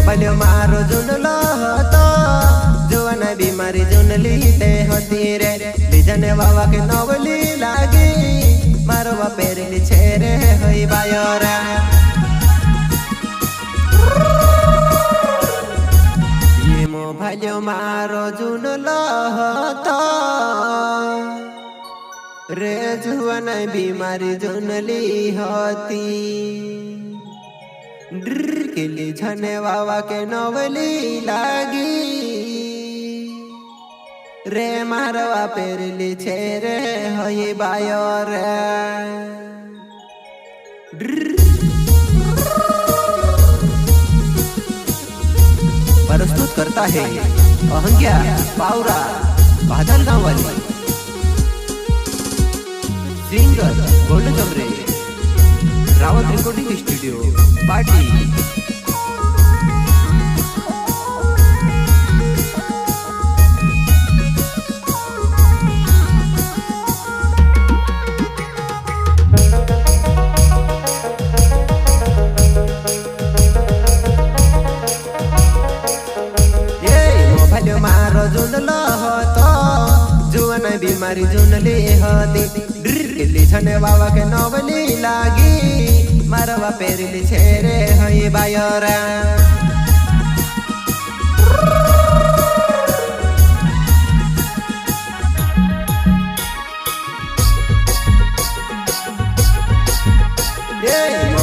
ભલ્યો મારો જૂનલો હતો જુવાના બીમારી જૂનલી તે હતી રે બીજાને વાવા કે નવલી લાગી મારો વાપેરેલી છે રે હઈ બાયો રે એમો ભલ્યો મારો જૂનલો હતો રે જુવાના બીમારી જૂનલી હતી કેલી છને વાવા કે નવલી લાગી રે મારવા પેરલી છે રે હઈ બાયો રે प्रस्तुत करता है अहंग्या पावरा बादल गांव वाली सिंगर गोल्ड चमरे रावत रिकॉर्डिंग स्टूडियो पार्टी मारो जूनलो હતો જુવાના બીમારી જૂનલી હતી કેલી છને વાવા કે નવલી લાગી મારવા પેરલી છે રે હઈ બાયો રે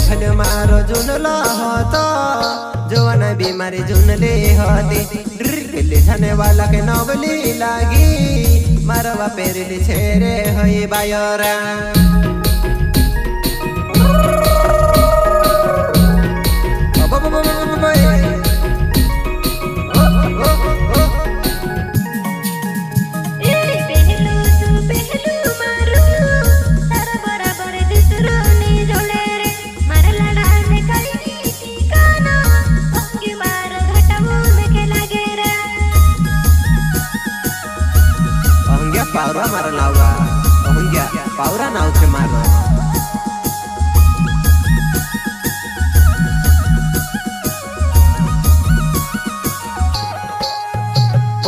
ભલે મારો જૂનલો હતો જુવાના બીમારી જૂનલી હતી કેલી છને વાલા કે નવલી લાગી મારવા પેરલી છે રે હઈ બાયો રે पावरा मारा नावला अहंग्या पावरा नाव छे मारो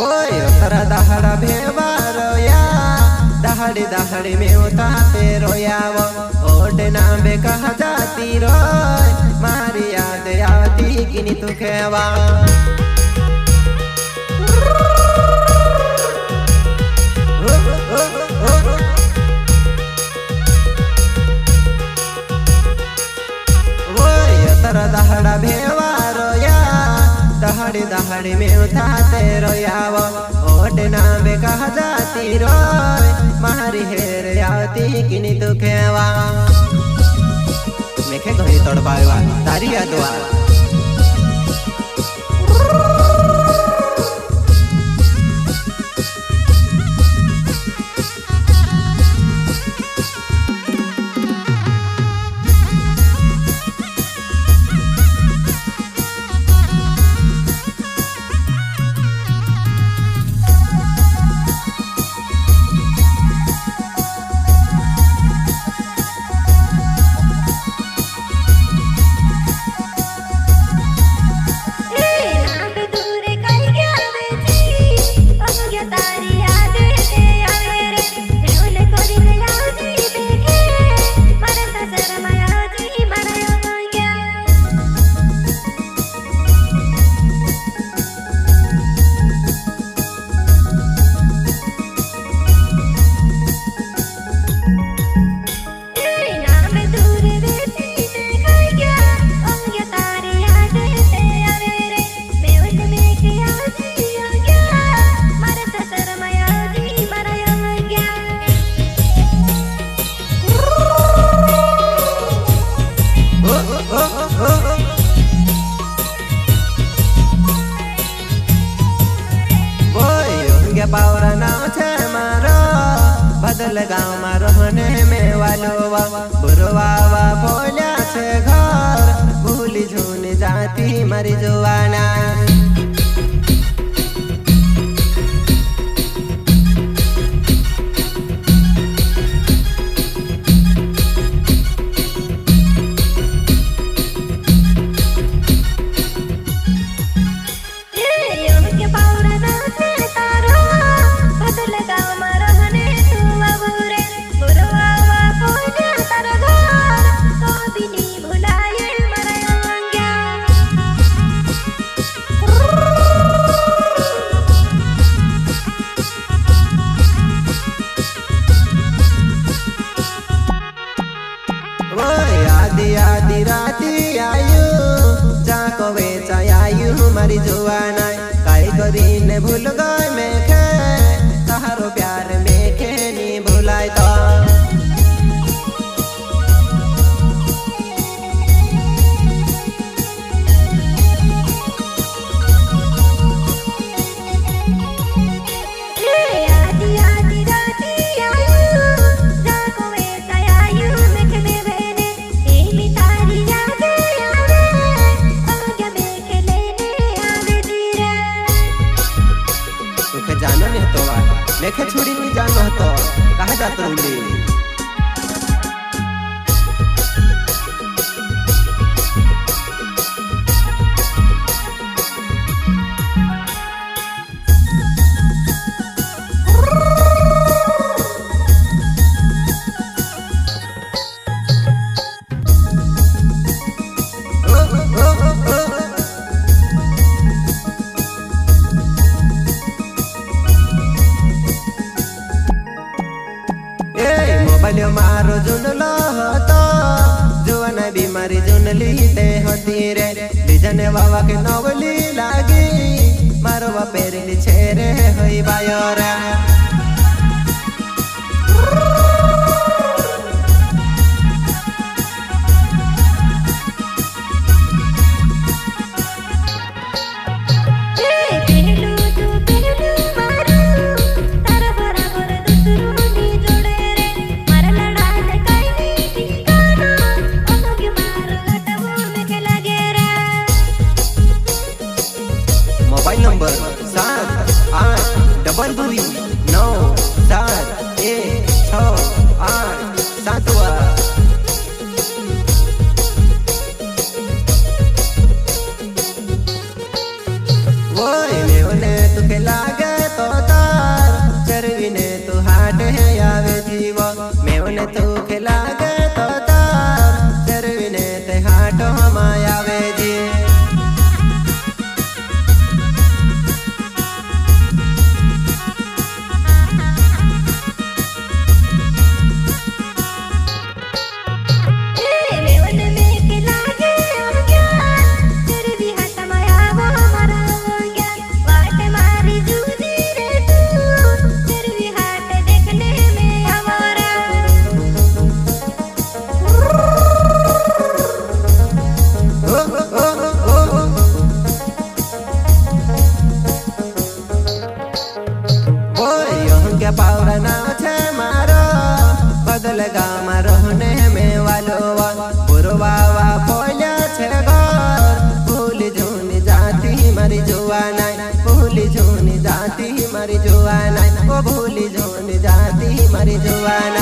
ओय तरा दहाड़ा भेवारोया दहाड़ी दहाड़ी में होता ते रोयावो ओडे नाम कहा जाती रोय मारी याद आती किनी तू खेवा दहाड़ा भेवारोया दहाड़ी दहाड़ी में उठाते रोयावो ओटे नाम कहा जाती रोय मारी हेर आती किनी तू खेवा मेखे घरी तड़पावा तारी यादवा पावरा नाव छे मारो बदल गाँव में रहने में वालो बुरवावा बोल्या छे घर भूली झूनी जाती मरी जुवाना मारी जुआना काई करीने भूल गए मेखे तहारो प्यार मेखे नी भुलाय तो जानो नहीं तो लेखे छुड़ी नहीं जानो तो कहा जात रूली मोबाइल मारो जुन लहतो जुआना बीमारी जुन लीते होती रे लीजने बाबा के नवली लागी मारो बापेरी छेरे होई बायोरा मोबाइल नंबर 7 8 2 9 7 1 वोय मेवने तुके लागे तो तार चरविने तू हाट है आवे जीव मेवने तुके लागे तो तार चरविने ते हाट हम आवे जी पावड़ा नाव छे मारो बदल गाम रहने में वालो पुरवावा पोल्या छे घर भूल जूनी जाती मारी जुआना भूल जूनी जाती मारी जुआना ओ भूल जूनी जाती मारी जुआना